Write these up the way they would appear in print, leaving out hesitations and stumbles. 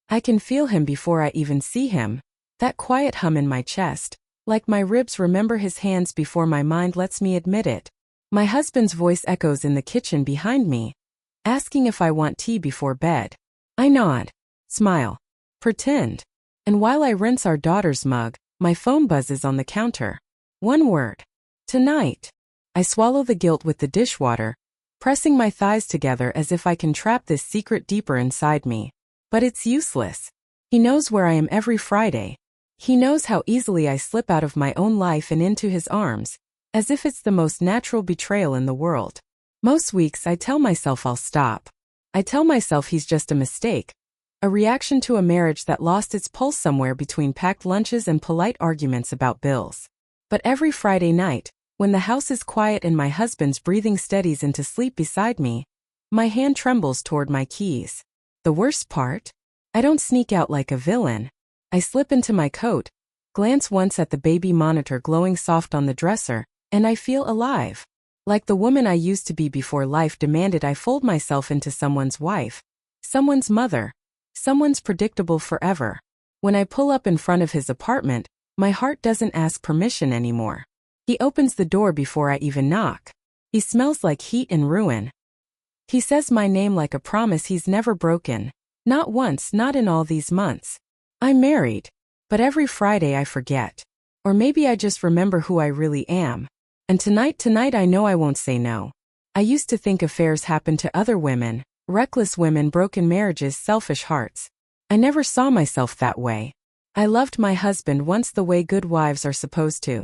I can feel him before I even see him. That quiet hum in my chest, like my ribs remember his hands before my mind lets me admit it. My husband's voice echoes in the kitchen behind me, asking if I want tea before bed. I nod, smile, pretend. And while I rinse our daughter's mug, my phone buzzes on the counter. One word. Tonight. I swallow the guilt with the dishwater, pressing my thighs together as if I can trap this secret deeper inside me. But it's useless. He knows where I am every Friday. He knows how easily I slip out of my own life and into his arms, as if it's the most natural betrayal in the world. Most weeks I tell myself I'll stop. I tell myself he's just a mistake, a reaction to a marriage that lost its pulse somewhere between packed lunches and polite arguments about bills. But every Friday night, when the house is quiet and my husband's breathing steadies into sleep beside me, my hand trembles toward my keys. The worst part? I don't sneak out like a villain. I slip into my coat, glance once at the baby monitor glowing soft on the dresser, and I feel alive. Like the woman I used to be before life demanded I fold myself into someone's wife, someone's mother, someone's predictable forever. When I pull up in front of his apartment, my heart doesn't ask permission anymore. He opens the door before I even knock. He smells like heat and ruin. He says my name like a promise he's never broken. Not once, not in all these months. I'm married. But every Friday I forget. Or maybe I just remember who I really am. And tonight I know I won't say no. I used to think affairs happened to other women, reckless women, broken marriages, selfish hearts. I never saw myself that way. I loved my husband once the way good wives are supposed to.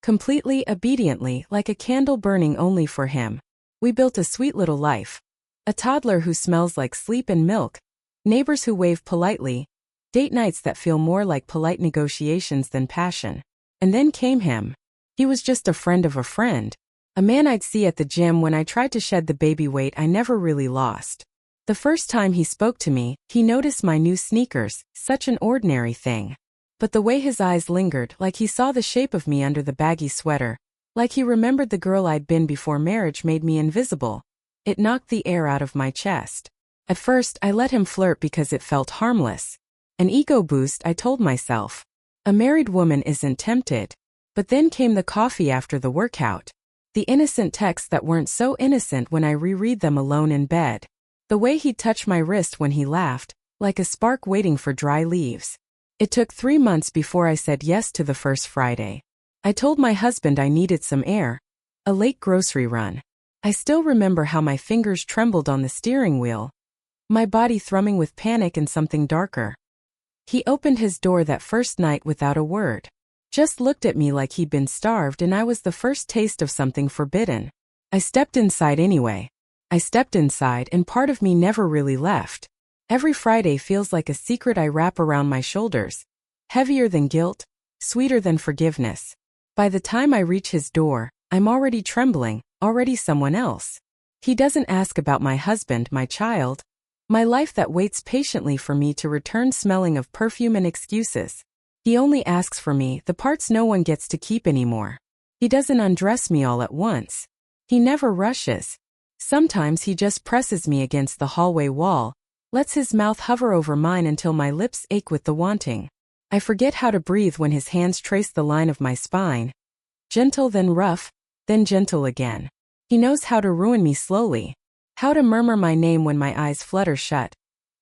Completely, obediently, like a candle burning only for him. We built a sweet little life. A toddler who smells like sleep and milk. Neighbors who wave politely. Date nights that feel more like polite negotiations than passion. And then came him. He was just a friend of a friend. A man I'd see at the gym when I tried to shed the baby weight I never really lost. The first time he spoke to me, he noticed my new sneakers, such an ordinary thing. But the way his eyes lingered, like he saw the shape of me under the baggy sweater, like he remembered the girl I'd been before marriage made me invisible. It knocked the air out of my chest. At first, I let him flirt because it felt harmless. An ego boost, I told myself. A married woman isn't tempted. But then came the coffee after the workout. The innocent texts that weren't so innocent when I reread them alone in bed. The way he'd touch my wrist when he laughed, like a spark waiting for dry leaves. It took 3 months before I said yes to the first Friday. I told my husband I needed some air. A late grocery run. I still remember how my fingers trembled on the steering wheel. My body thrumming with panic and something darker. He opened his door that first night without a word. Just looked at me like he'd been starved and I was the first taste of something forbidden. I stepped inside anyway. I stepped inside and part of me never really left. Every Friday feels like a secret I wrap around my shoulders. Heavier than guilt, sweeter than forgiveness. By the time I reach his door, I'm already trembling, already someone else. He doesn't ask about my husband, my child, my life that waits patiently for me to return smelling of perfume and excuses. He only asks for me, the parts no one gets to keep anymore. He doesn't undress me all at once. He never rushes. Sometimes he just presses me against the hallway wall, lets his mouth hover over mine until my lips ache with the wanting. I forget how to breathe when his hands trace the line of my spine. Gentle then rough, then gentle again. He knows how to ruin me slowly. How to murmur my name when my eyes flutter shut.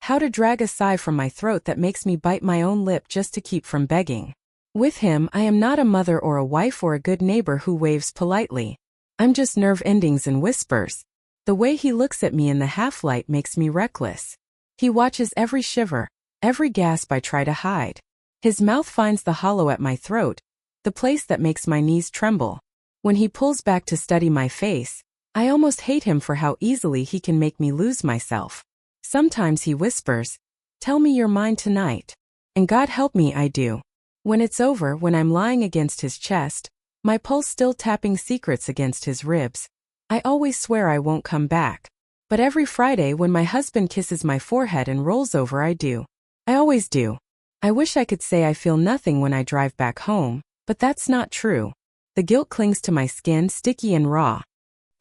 How to drag a sigh from my throat that makes me bite my own lip just to keep from begging. With him, I am not a mother or a wife or a good neighbor who waves politely. I'm just nerve endings and whispers. The way he looks at me in the half-light makes me reckless. He watches every shiver, every gasp I try to hide. His mouth finds the hollow at my throat, the place that makes my knees tremble. When he pulls back to study my face, I almost hate him for how easily he can make me lose myself. Sometimes he whispers, "Tell me you're mine tonight." And God help me, I do. When it's over, when I'm lying against his chest, my pulse still tapping secrets against his ribs, I always swear I won't come back. But every Friday when my husband kisses my forehead and rolls over, I do. I always do. I wish I could say I feel nothing when I drive back home, but that's not true. The guilt clings to my skin, sticky and raw.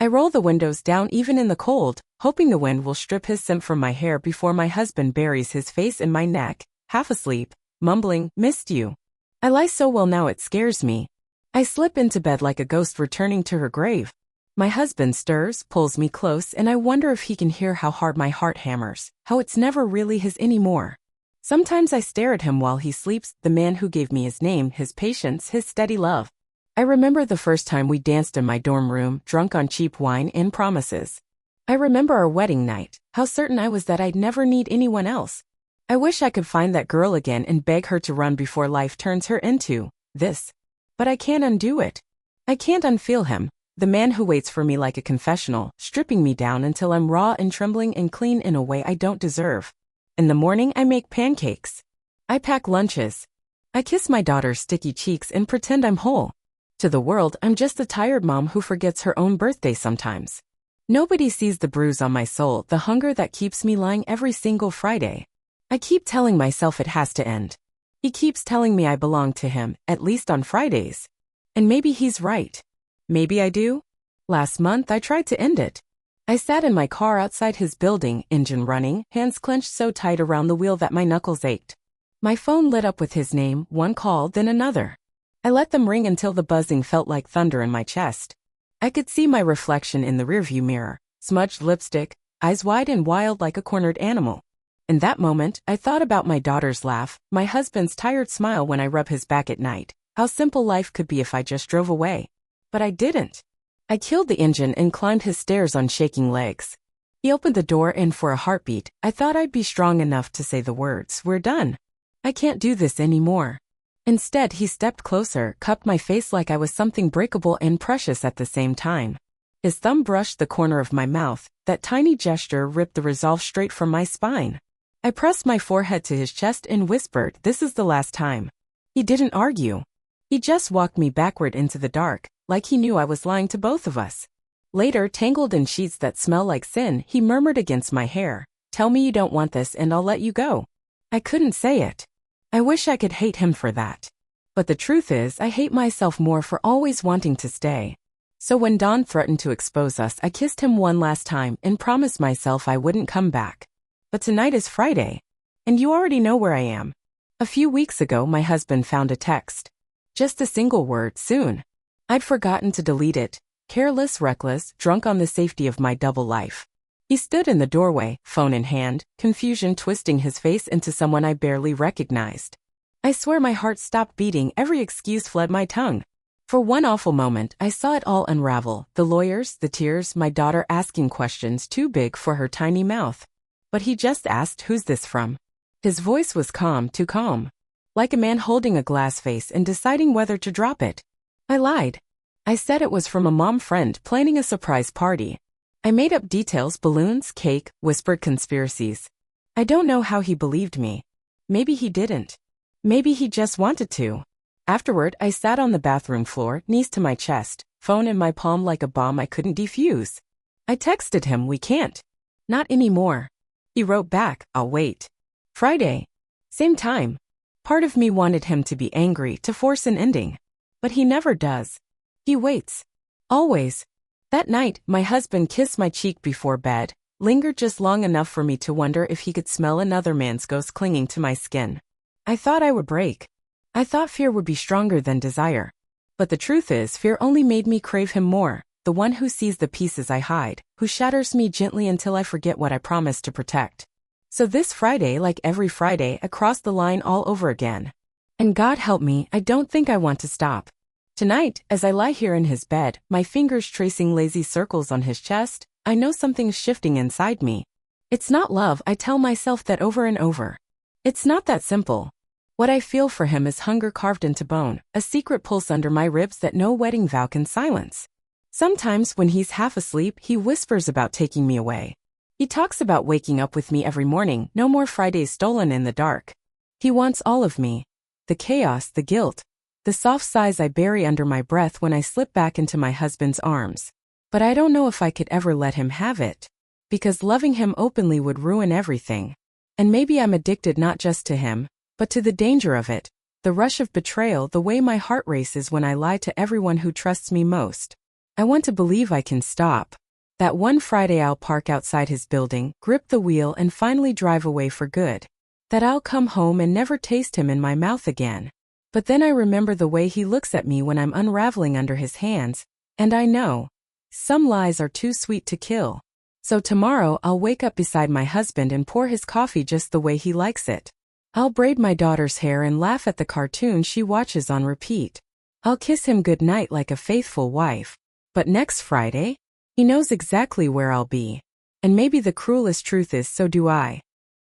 I roll the windows down even in the cold, hoping the wind will strip his scent from my hair before my husband buries his face in my neck, half asleep, mumbling, "Missed you." I lie so well now it scares me. I slip into bed like a ghost returning to her grave. My husband stirs, pulls me close, and I wonder if he can hear how hard my heart hammers, how it's never really his anymore. Sometimes I stare at him while he sleeps, the man who gave me his name, his patience, his steady love. I remember the first time we danced in my dorm room, drunk on cheap wine and promises. I remember our wedding night, how certain I was that I'd never need anyone else. I wish I could find that girl again and beg her to run before life turns her into this. But I can't undo it. I can't unfeel him, the man who waits for me like a confessional, stripping me down until I'm raw and trembling and clean in a way I don't deserve. In the morning I make pancakes. I pack lunches. I kiss my daughter's sticky cheeks and pretend I'm whole. To the world, I'm just a tired mom who forgets her own birthday sometimes. Nobody sees the bruise on my soul, the hunger that keeps me lying every single Friday. I keep telling myself it has to end. He keeps telling me I belong to him, at least on Fridays. And maybe he's right. Maybe I do. Last month I tried to end it. I sat in my car outside his building, engine running, hands clenched so tight around the wheel that my knuckles ached. My phone lit up with his name, one call, then another. I let them ring until the buzzing felt like thunder in my chest. I could see my reflection in the rearview mirror, smudged lipstick, eyes wide and wild like a cornered animal. In that moment, I thought about my daughter's laugh, my husband's tired smile when I rub his back at night, how simple life could be if I just drove away. But I didn't. I killed the engine and climbed his stairs on shaking legs. He opened the door and for a heartbeat, I thought I'd be strong enough to say the words, "We're done. I can't do this anymore." Instead, he stepped closer, cupped my face like I was something breakable and precious at the same time. His thumb brushed the corner of my mouth. That tiny gesture ripped the resolve straight from my spine. I pressed my forehead to his chest and whispered, "This is the last time." He didn't argue. He just walked me backward into the dark, like he knew I was lying to both of us. Later, tangled in sheets that smell like sin, he murmured against my hair, "Tell me you don't want this and I'll let you go." I couldn't say it. I wish I could hate him for that. But the truth is, I hate myself more for always wanting to stay. So when Dawn threatened to expose us, I kissed him one last time and promised myself I wouldn't come back. But tonight is Friday. And you already know where I am. A few weeks ago, my husband found a text. Just a single word, "soon." I'd forgotten to delete it. Careless, reckless, drunk on the safety of my double life. He stood in the doorway, phone in hand, confusion twisting his face into someone I barely recognized. I swear my heart stopped beating, every excuse fled my tongue. For one awful moment, I saw it all unravel, the lawyers, the tears, my daughter asking questions too big for her tiny mouth. But he just asked, "Who's this from?" His voice was calm, too calm. Like a man holding a glass vase and deciding whether to drop it. I lied. I said it was from a mom friend planning a surprise party. I made up details, balloons, cake, whispered conspiracies. I don't know how he believed me. Maybe he didn't. Maybe he just wanted to. Afterward, I sat on the bathroom floor, knees to my chest, phone in my palm like a bomb I couldn't defuse. I texted him, "We can't. Not anymore." He wrote back, "I'll wait." Friday. Same time. Part of me wanted him to be angry, to force an ending. But he never does. He waits. Always. That night, my husband kissed my cheek before bed, lingered just long enough for me to wonder if he could smell another man's ghost clinging to my skin. I thought I would break. I thought fear would be stronger than desire. But the truth is, fear only made me crave him more, the one who sees the pieces I hide, who shatters me gently until I forget what I promised to protect. So this Friday, like every Friday, I crossed the line all over again. And God help me, I don't think I want to stop. Tonight, as I lie here in his bed, my fingers tracing lazy circles on his chest, I know something's shifting inside me. It's not love, I tell myself that over and over. It's not that simple. What I feel for him is hunger carved into bone, a secret pulse under my ribs that no wedding vow can silence. Sometimes, when he's half asleep, he whispers about taking me away. He talks about waking up with me every morning, no more Fridays stolen in the dark. He wants all of me. The chaos, the guilt, the soft sighs I bury under my breath when I slip back into my husband's arms. But I don't know if I could ever let him have it. Because loving him openly would ruin everything. And maybe I'm addicted not just to him, but to the danger of it, the rush of betrayal, the way my heart races when I lie to everyone who trusts me most. I want to believe I can stop. That one Friday I'll park outside his building, grip the wheel and finally drive away for good. That I'll come home and never taste him in my mouth again. But then I remember the way he looks at me when I'm unraveling under his hands, and I know. Some lies are too sweet to kill. So tomorrow I'll wake up beside my husband and pour his coffee just the way he likes it. I'll braid my daughter's hair and laugh at the cartoon she watches on repeat. I'll kiss him goodnight like a faithful wife. But next Friday? He knows exactly where I'll be. And maybe the cruelest truth is, so do I.